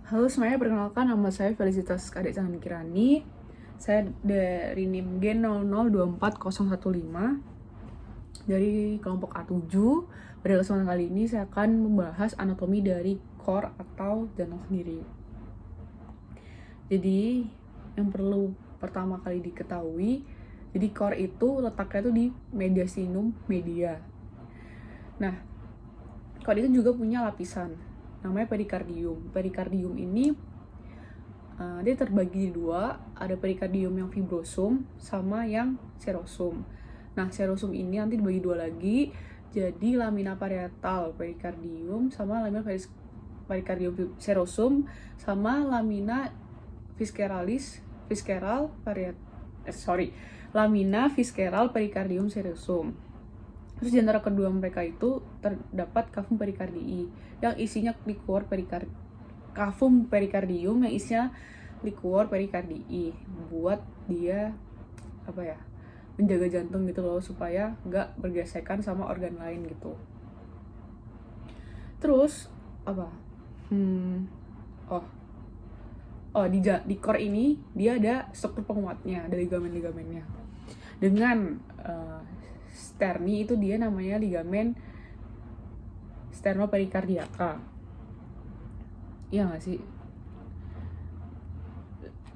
Halo semuanya, perkenalkan nama saya Felicitas Kadek Cahani Kirani. Saya dari NIM Gen 0024015 dari kelompok A7. Pada kesempatan kali ini saya akan membahas anatomi dari core atau jantung sendiri. Jadi yang perlu pertama kali diketahui, jadi core itu letaknya itu di mediastinum media. Nah, core itu juga punya lapisan, namanya perikardium. Perikardium ini dia terbagi di dua, ada perikardium yang fibrosum sama yang serosum. Nah, serosum ini nanti dibagi dua lagi, jadi lamina parietal perikardium sama lamina perikardium serosum sama lamina lamina visceral perikardium serosum. Terus di antara kedua mereka itu terdapat cavum pericardii yang isinya liquor cavum perikardium yang isinya liquor pericardii, buat dia menjaga jantung gitu loh, supaya nggak bergesekan sama organ lain gitu. Terus di core ini dia ada struktur penguatnya, ada ligamen-ligamennya. Dengan sterni itu dia namanya ligamen sternoperikardiaka. Iya nggak sih?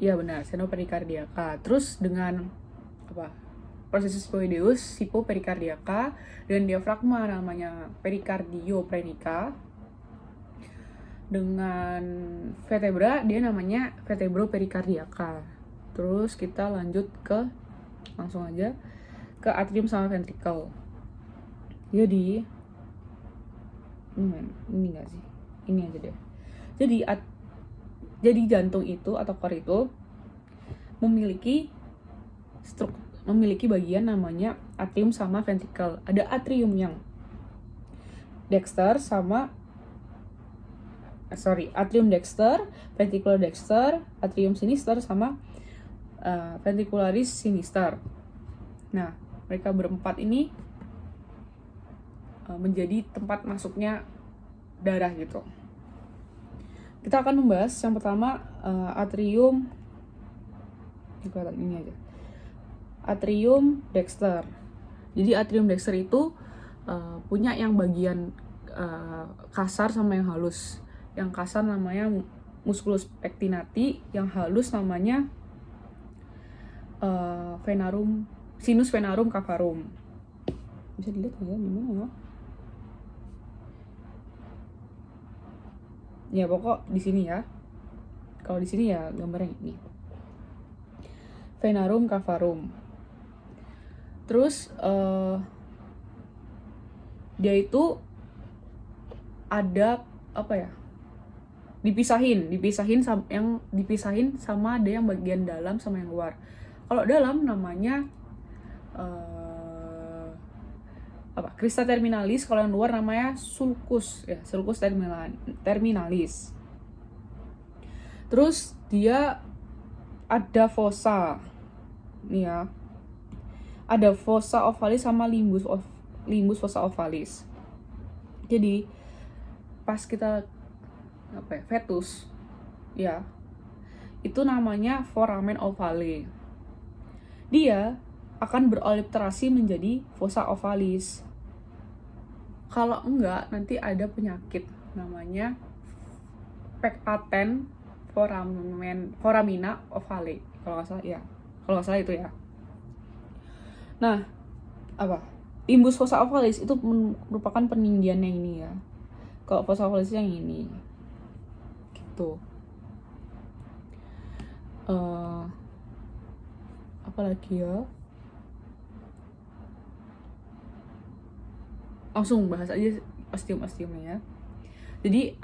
Iya benar, sternoperikardiaka. Terus dengan processus poideus sipoperikardiaka, dan diafragma namanya perikardioprenica. Dengan vertebra dia namanya vertebroperikardiaka. Terus kita lanjut langsung aja ke atrium sama ventricle. Jadi ini enggak sih? Ini aja deh. Jadi jantung itu atau core itu memiliki bagian namanya atrium sama ventricle. Ada atrium yang atrium dexter, ventricular dexter, atrium sinister sama ventricularis sinister. Nah, mereka berempat ini menjadi tempat masuknya darah gitu. Kita akan membahas yang pertama atrium dexter. Jadi atrium dexter itu punya yang bagian kasar sama yang halus. Yang kasar namanya musculus pectinati, yang halus namanya sinus venarum cavarum. Bisa dilihat ya gimana ya? Ya pokok di sini ya. Kalau di sini ya gambarnya ini. Venarum cavarum. Terus dia itu ada dipisahin sama ada yang bagian dalam sama yang luar. Kalau dalam namanya crista terminalis, kalau yang luar namanya sulcus terminalis. Terus dia ada fossa nih ya. Ada fossa ovalis sama limbus fossa ovalis. Jadi pas kita fetus ya, itu namanya foramen ovale. Dia akan berolipterasi menjadi fossa ovalis. Kalau enggak, nanti ada penyakit namanya pecpaten foramina ovale. Kalau nggak salah itu ya. Nah, limbus fossa ovalis itu merupakan peninggiannya ini ya. Kalau fossa ovalis yang ini gitu. Apalagi ya, langsung bahas aja osteum-osteumnya ya. Jadi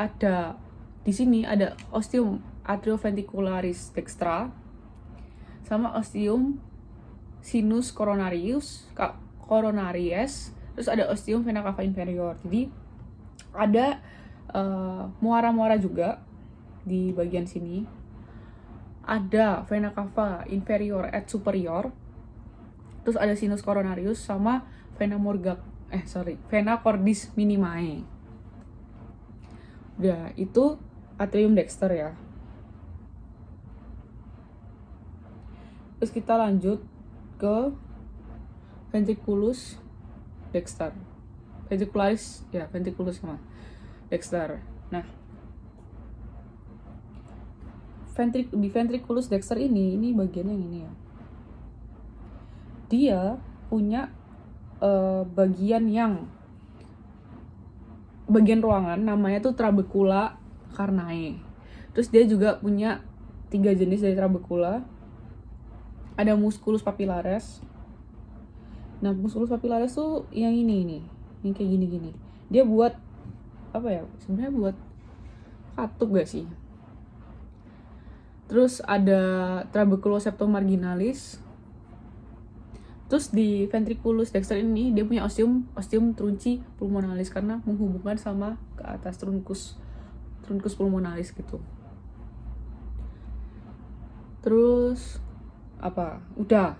di sini ada osteum atrioventricularis dextra sama osteum sinus coronaries, terus ada osteum vena cava inferior. Jadi ada muara-muara juga di bagian sini. Ada vena cava inferior et superior. Terus ada sinus coronarius sama vena cordis minimae. Udah, itu atrium dexter ya. Terus kita lanjut ke ventriculus dexter. Ventricularis ya, ventriculus sama dexter. Nah, di ventriculus dexter ini bagian yang ini ya. Dia punya bagian ruangan namanya tuh trabecula carnae. Terus dia juga punya 3 jenis dari trabecula. Ada musculus papillaris. Nah, musculus papillaris tuh yang ini nih, yang kayak gini-gini. Dia buat apa ya? Sebenarnya buat katup gak sih? Terus ada trabeculoseptum marginalis. Terus di ventriculus dexter ini dia punya ostium trunci pulmonalis karena menghubungkan sama ke atas truncus pulmonalis gitu. Terus apa? Udah.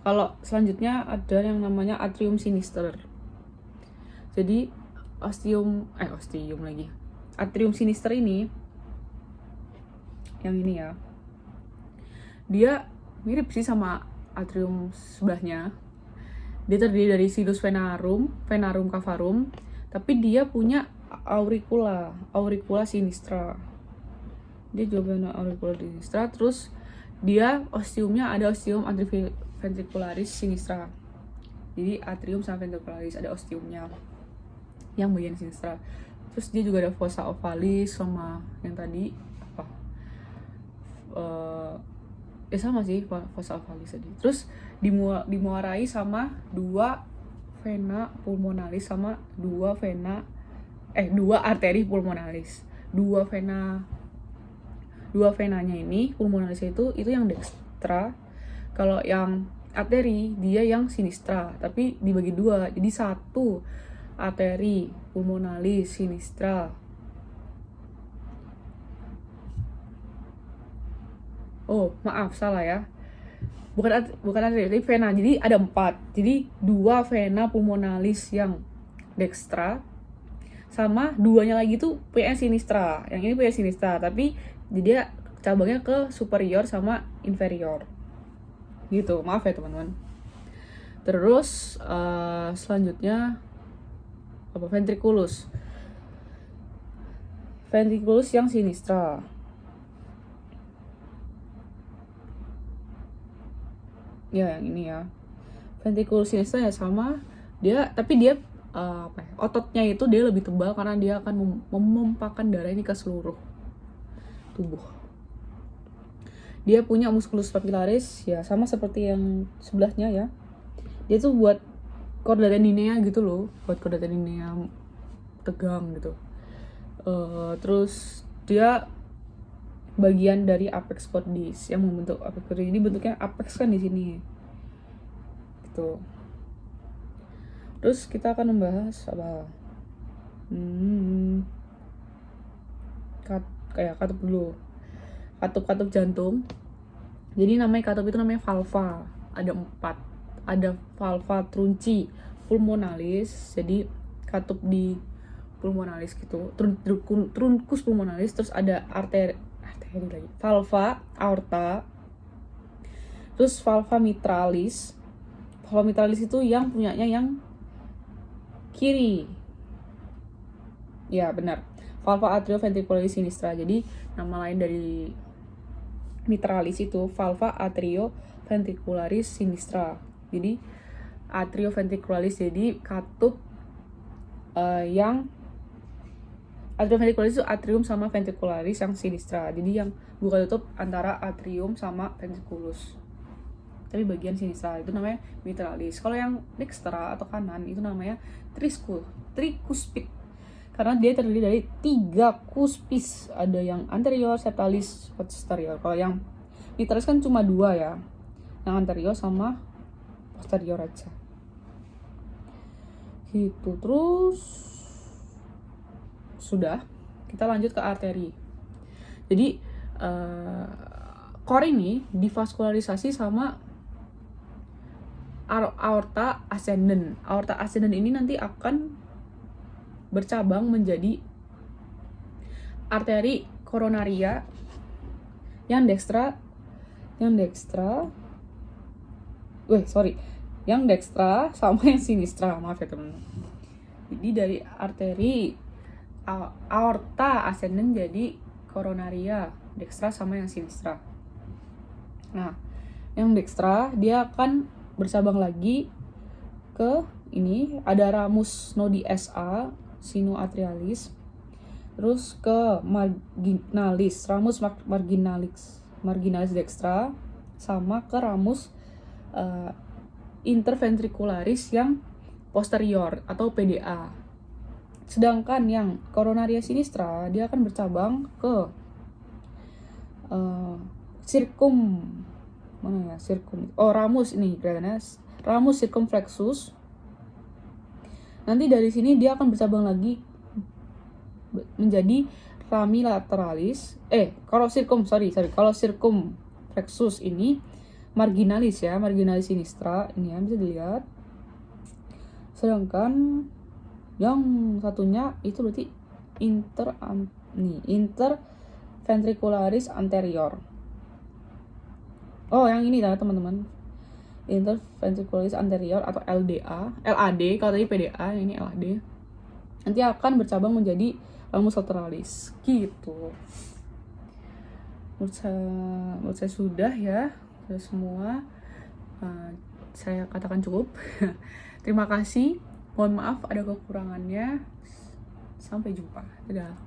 Kalau selanjutnya ada yang namanya atrium sinister. Jadi ostium lagi. Atrium sinister ini yang ini ya, dia mirip sih sama atrium sebelahnya. Dia terdiri dari sinus venarum cavarum, tapi dia punya auricula sinistra. Dia juga punya auricula sinistra. Terus dia ostiumnya ada ostium antiventricularis sinistra. Jadi atrium sama ventricularis ada ostiumnya yang bagian sinistra. Terus dia juga ada fossa ovalis sama yang tadi sama sih fossa ovalis tadi. Terus dimuarai sama 2 vena pulmonalis sama 2 arteri pulmonalis. 2 venanya ini pulmonalis itu yang dextra. Kalau yang arteri dia yang sinistra, tapi dibagi 2. Jadi 1 arteri pulmonalis sinistra. Oh, maaf, salah ya. Bukan arteri, tapi vena. Jadi ada 4. Jadi 2 vena pulmonalis yang dextra, sama 2-nya lagi tuh PN sinistra. Yang ini PN sinistra, tapi dia cabangnya ke superior sama inferior. Gitu, maaf ya teman-teman. Terus selanjutnya apa? Ventriculus yang sinistra. Ya, yang ini ya. Ventriculus sinistra ya sama dia, tapi dia ototnya itu dia lebih tebal karena dia akan memompakan darah ini ke seluruh tubuh. Dia punya musculus papillaris ya, sama seperti yang sebelahnya ya. Dia tuh buat chorda tendinea gitu loh, buat chorda tendinea tegang gitu. Terus dia bagian dari apex cordis yang membentuk apex cordis. Ini bentuknya apex kan di sini. Gitu. Terus kita akan membahas apa? Katup dulu. Katup jantung. Jadi katup itu namanya valva. Ada 4. Ada valva trunci pulmonalis. Jadi katup di pulmonalis gitu. Truncus pulmonalis. Terus ada valva aorta. Terus valva mitralis. Valva mitralis itu yang punyanya yang kiri. Ya, benar. Valva atrioventricularis sinistra. Jadi nama lain dari mitralis itu valva atrioventricularis sinistra. Jadi atrioventricularis, jadi katup yang atrioventricularis itu atrium sama ventricularis yang sinistra. Jadi yang buka tutup antara atrium sama ventriculus. Tapi bagian sinistra itu namanya mitralis. Kalau yang dextra atau kanan itu namanya tricuspid. Karena dia terdiri dari 3 cuspis. Ada yang anterior, septalis, posterior. Kalau yang mitralis kan cuma 2 ya. Yang anterior sama posterior aja. Gitu. Terus sudah, kita lanjut ke arteri. Jadi core ini divaskularisasi sama aorta ascendens. Aorta ascendens ini nanti akan bercabang menjadi arteri koronaria, yang dekstra sama yang sinistra, maaf ya teman-teman. Jadi dari arteri aorta ascendens jadi koronaria, dekstra sama yang sinistra. Nah, yang dekstra dia akan bercabang lagi ke ini, ada ramus nodi SA sinuatrialis, terus ke ramus marginalis dekstra, sama ke ramus interventricularis yang posterior atau PDA. Sedangkan yang koronaria sinistra dia akan bercabang ke ramus ini kelihatannya, ramus circumflexus. Nanti dari sini dia akan bercabang lagi menjadi rami lateralis. Kalau circumflexus ini marginalis ya, marginalis sinistra ini ya, bisa dilihat. Sedangkan yang satunya itu berarti interventricularis anterior. Yang ini teman-teman, interventricularis anterior atau LAD, kalau tadi PDA, ini LAD. Nanti akan bercabang menjadi ramus lateralis gitu. Menurut saya sudah semua. Saya katakan cukup. Terima kasih. Mohon maaf ada kekurangannya. Sampai jumpa. Dadah.